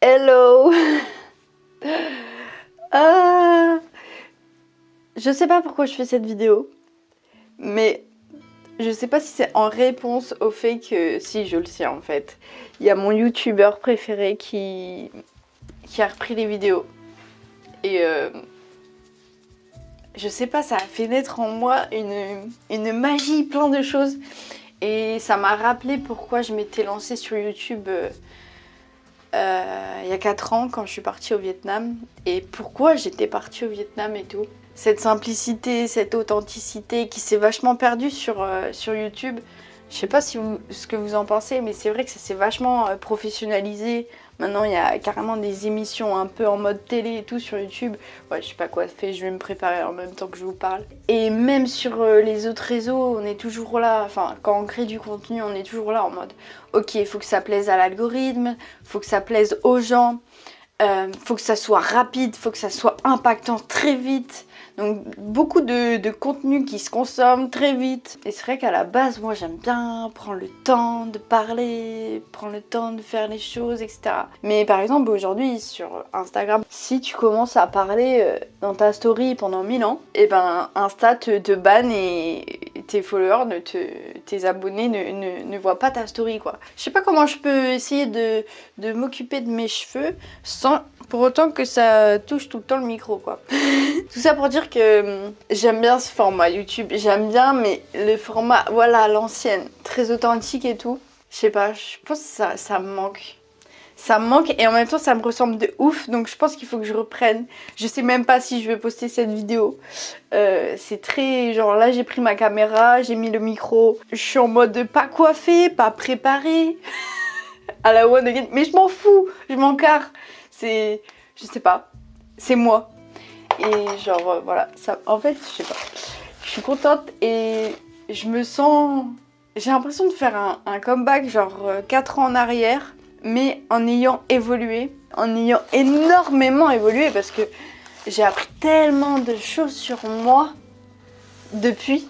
Hello. Je sais pas pourquoi je fais cette vidéo, mais je sais pas si c'est en réponse au fait que, si je le sais en fait, il y a mon youtubeur préféré qui a repris les vidéos. Et je sais pas, ça a fait naître en moi une magie, plein de choses. Et ça m'a rappelé pourquoi je m'étais lancée sur YouTube il y a 4 ans quand je suis partie au Vietnam. Et pourquoi j'étais partie au Vietnam et tout. Cette simplicité, cette authenticité qui s'est vachement perdue sur YouTube. Je sais pas ce que vous en pensez, mais c'est vrai que ça s'est vachement professionnalisé. Maintenant, il y a carrément des émissions un peu en mode télé et tout sur YouTube. Ouais, je sais pas quoi faire, je vais me préparer en même temps que je vous parle. Et même sur les autres réseaux, on est toujours là. Enfin, quand on crée du contenu, on est toujours là en mode ok, il faut que ça plaise à l'algorithme, faut que ça plaise aux gens, faut que ça soit rapide, faut que ça soit impactant très vite. Donc beaucoup de contenu qui se consomme très vite. Et c'est vrai qu'à la base, moi j'aime bien prendre le temps de parler, prendre le temps de faire les choses, etc. Mais par exemple aujourd'hui sur Instagram, si tu commences à parler dans ta story pendant 1000 ans, et ben Insta te banne et tes followers, tes abonnés ne voient pas ta story quoi. Je sais pas comment je peux essayer de m'occuper de mes cheveux sans pour autant que ça touche tout le temps le micro quoi. Tout ça pour dire que j'aime bien ce format YouTube, j'aime bien, mais le format, voilà, à l'ancienne, très authentique et tout, je sais pas, je pense que ça me manque. Ça me manque et en même temps ça me ressemble de ouf, donc je pense qu'il faut que je reprenne. Je sais même pas si je vais poster cette vidéo. C'est très, genre là j'ai pris ma caméra, j'ai mis le micro, je suis en mode pas coiffée, pas préparée, à la one again, mais je m'en fous, je m'en carre. C'est, je sais pas, c'est moi. Et genre voilà, ça, en fait je sais pas, je suis contente et je me sens, j'ai l'impression de faire un comeback genre 4 ans en arrière, mais en ayant évolué, en ayant énormément évolué parce que j'ai appris tellement de choses sur moi depuis,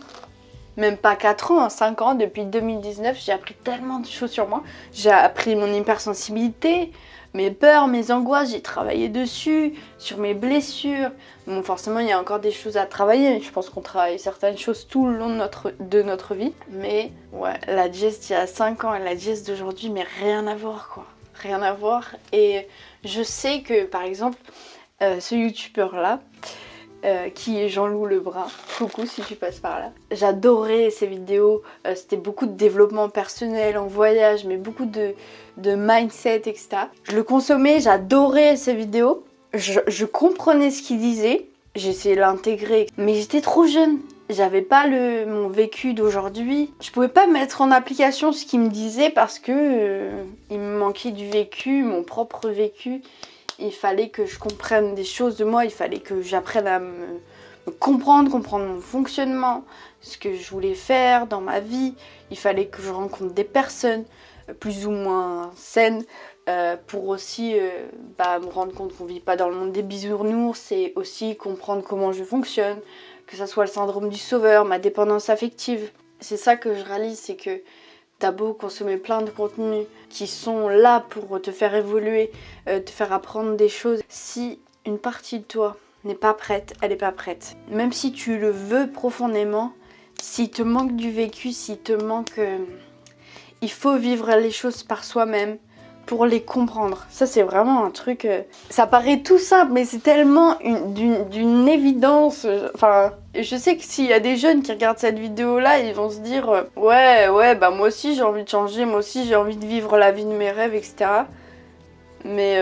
même pas 4 ans, 5 ans, depuis 2019, j'ai appris tellement de choses sur moi. J'ai appris mon hypersensibilité, mes peurs, mes angoisses, j'ai travaillé dessus, sur mes blessures. Bon, forcément, il y a encore des choses à travailler. Je pense qu'on travaille certaines choses tout le long de notre vie. Mais ouais, la Jess d'il y a 5 ans et la Jess d'aujourd'hui, mais rien à voir quoi. Rien à voir. Et je sais que, par exemple, ce youtubeur-là, qui est Jean-Loup Lebrun, coucou si tu passes par là. J'adorais ses vidéos, c'était beaucoup de développement personnel en voyage, mais beaucoup de mindset, etc. Je le consommais, j'adorais ses vidéos, je comprenais ce qu'il disait, j'essayais de l'intégrer, mais j'étais trop jeune. J'avais pas mon vécu d'aujourd'hui. Je pouvais pas mettre en application ce qu'il me disait parce que il me manquait du vécu, mon propre vécu. Il fallait que je comprenne des choses de moi, il fallait que j'apprenne à me comprendre mon fonctionnement, ce que je voulais faire dans ma vie. Il fallait que je rencontre des personnes plus ou moins saines pour aussi me rendre compte qu'on ne vit pas dans le monde des bisounours et aussi comprendre comment je fonctionne, que ça soit le syndrome du sauveur, ma dépendance affective. C'est ça que je réalise, c'est que t'as beau consommer plein de contenus qui sont là pour te faire évoluer, te faire apprendre des choses. Si une partie de toi n'est pas prête, elle n'est pas prête. Même si tu le veux profondément, s'il te manque du vécu, s'il te manque... il faut vivre les choses par soi-même pour les comprendre. Ça c'est vraiment un truc... ça paraît tout simple, mais c'est tellement d'une évidence. Enfin, je sais que s'il y a des jeunes qui regardent cette vidéo-là, ils vont se dire ouais, bah moi aussi j'ai envie de changer, moi aussi j'ai envie de vivre la vie de mes rêves, etc. Mais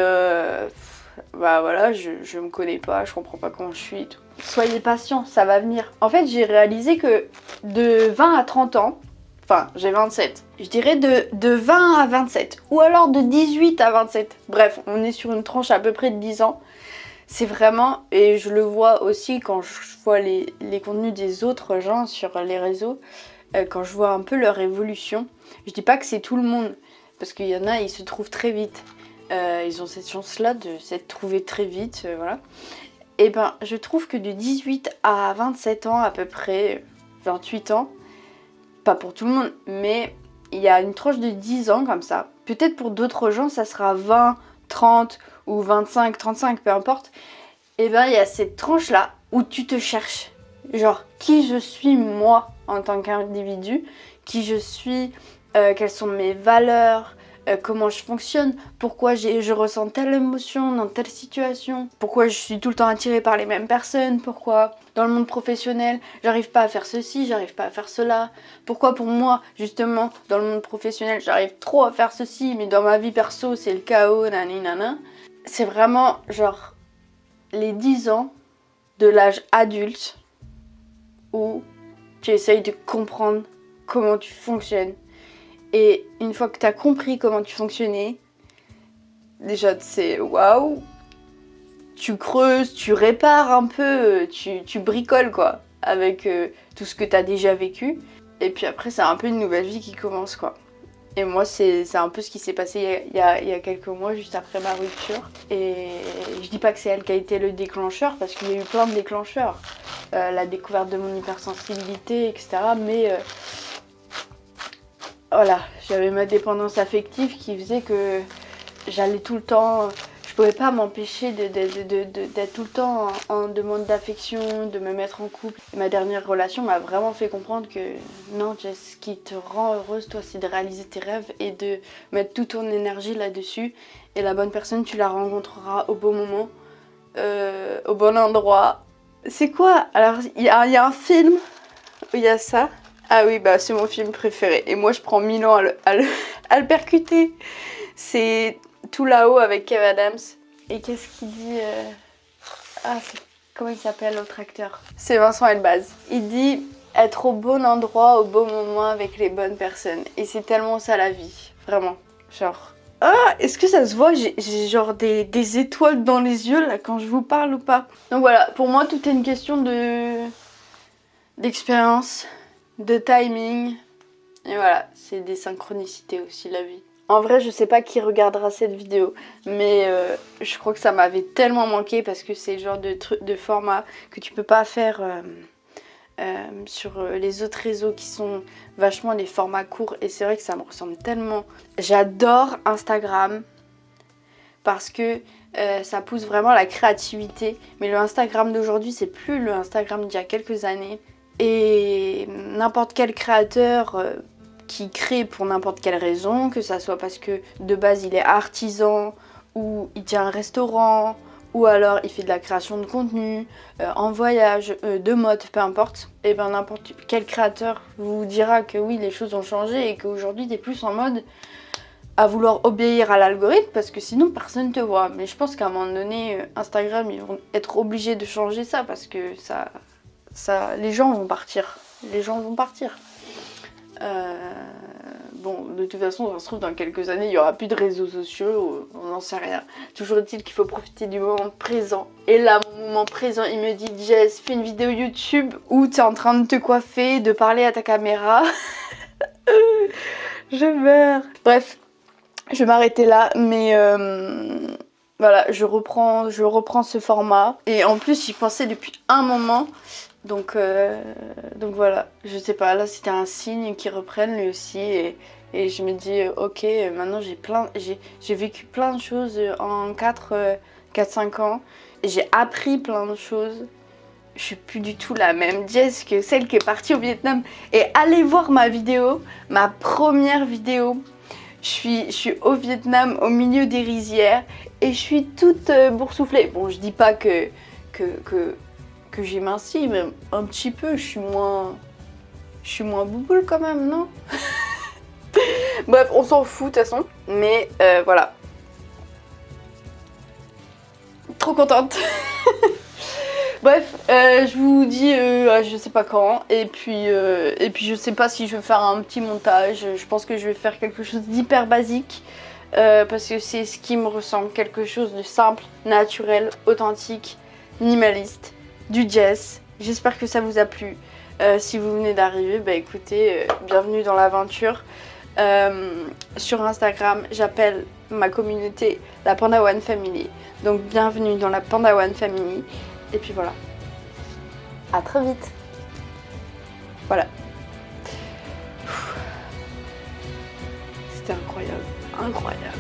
bah voilà, je me connais pas, je comprends pas comment je suis et tout. Soyez patients, ça va venir. En fait, j'ai réalisé que de 20 à 30 ans, enfin, j'ai 27. Je dirais de 20 à 27. Ou alors de 18 à 27. Bref, on est sur une tranche à peu près de 10 ans. C'est vraiment, et je le vois aussi quand je vois les contenus des autres gens sur les réseaux, quand je vois un peu leur évolution. Je dis pas que c'est tout le monde, parce qu'il y en a, ils se trouvent très vite. Ils ont cette chance-là de s'être trouvés très vite, voilà. Et ben, je trouve que de 18 à 27 ans à peu près, 28 ans, pas pour tout le monde, mais il y a une tranche de 10 ans comme ça. Peut-être pour d'autres gens, ça sera 20, 30 ou 25, 35, peu importe, et ben il y a cette tranche là où tu te cherches. Genre, qui je suis moi en tant qu'individu, qui je suis, quelles sont mes valeurs, comment je fonctionne, pourquoi je ressens telle émotion dans telle situation, pourquoi je suis tout le temps attirée par les mêmes personnes, pourquoi dans le monde professionnel j'arrive pas à faire ceci, j'arrive pas à faire cela, pourquoi pour moi justement dans le monde professionnel j'arrive trop à faire ceci mais dans ma vie perso c'est le chaos, nanana. C'est vraiment genre les 10 ans de l'âge adulte où tu essayes de comprendre comment tu fonctionnes. Et une fois que tu as compris comment tu fonctionnais, déjà c'est waouh, tu creuses, tu répares un peu, tu bricoles quoi, avec tout ce que tu as déjà vécu. Et puis après c'est un peu une nouvelle vie qui commence quoi. Et moi c'est un peu ce qui s'est passé il y a quelques mois juste après ma rupture. Et je dis pas que c'est elle qui a été le déclencheur parce qu'il y a eu plein de déclencheurs. La découverte de mon hypersensibilité, etc. Mais voilà, j'avais ma dépendance affective qui faisait que j'allais tout le temps, je pouvais pas m'empêcher d'être tout le temps en demande d'affection, de me mettre en couple. Et ma dernière relation m'a vraiment fait comprendre que non Jess, ce qui te rend heureuse toi c'est de réaliser tes rêves et de mettre toute ton énergie là-dessus. Et la bonne personne tu la rencontreras au bon moment, au bon endroit. C'est quoi? Alors il y a un film où il y a ça. Ah oui, bah c'est mon film préféré. Et moi, je prends 1000 ans à le percuter. C'est Tout là-haut avec Kev Adams. Et qu'est-ce qu'il dit comment il s'appelle l'autre acteur? C'est Vincent Elbaz. Il dit être au bon endroit, au bon moment avec les bonnes personnes. Et c'est tellement ça la vie. Vraiment. Genre... Ah, est-ce que ça se voit? J'ai genre des étoiles dans les yeux là quand je vous parle ou pas? Donc voilà, pour moi, tout est une question d'expérience, de timing, et voilà, c'est des synchronicités aussi la vie. En vrai, je sais pas qui regardera cette vidéo, mais je crois que ça m'avait tellement manqué parce que c'est le genre de format que tu peux pas faire sur les autres réseaux qui sont vachement les formats courts, et c'est vrai que ça me ressemble tellement. J'adore Instagram parce que ça pousse vraiment la créativité, mais le Instagram d'aujourd'hui c'est plus le Instagram d'il y a quelques années. Et n'importe quel créateur qui crée pour n'importe quelle raison, que ça soit parce que de base il est artisan, ou il tient un restaurant, ou alors il fait de la création de contenu, en voyage, de mode, peu importe, et ben n'importe quel créateur vous dira que oui, les choses ont changé et qu'aujourd'hui t'es plus en mode à vouloir obéir à l'algorithme parce que sinon personne te voit. Mais je pense qu'à un moment donné, Instagram, ils vont être obligés de changer ça parce que les gens vont partir. Les gens vont partir. Bon, de toute façon, ça se trouve, dans quelques années, il n'y aura plus de réseaux sociaux, on n'en sait rien. Toujours est-il qu'il faut profiter du moment présent. Et là, mon moment présent, il me dit, Jess, fais une vidéo YouTube où tu es en train de te coiffer, de parler à ta caméra. Je meurs. Bref, je vais m'arrêter là, mais voilà, je reprends ce format. Et en plus, j'y pensais depuis un moment. Donc voilà, je sais pas, là c'était un signe qu'ils reprennent lui aussi, et je me dis ok, maintenant j'ai vécu plein de choses en 4-5 ans, et j'ai appris plein de choses. Je suis plus du tout la même Jess que celle qui est partie au Vietnam. Et allez voir ma vidéo, ma première vidéo. Je suis au Vietnam au milieu des rizières et je suis toute boursouflée. Bon, je dis pas que j'ai minci, mais un petit peu, je suis moins bouboule quand même, non? Bref, on s'en fout de toute façon, mais voilà. Trop contente. Bref, je vous dis je sais pas quand, et puis je sais pas si je vais faire un petit montage. Je pense que je vais faire quelque chose d'hyper basique parce que c'est ce qui me ressemble, quelque chose de simple, naturel, authentique, minimaliste, du jazz. J'espère que ça vous a plu. Si vous venez d'arriver, bah écoutez, bienvenue dans l'aventure. Sur Instagram, j'appelle ma communauté la Panda One Family. Donc bienvenue dans la Panda One Family. Et puis voilà. À très vite. Voilà. C'était incroyable. Incroyable.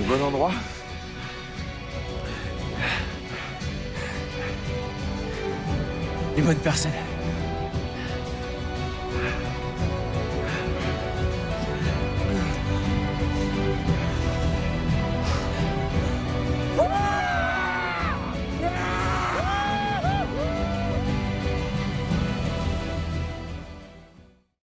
Le bon endroit? Les bonnes personnes.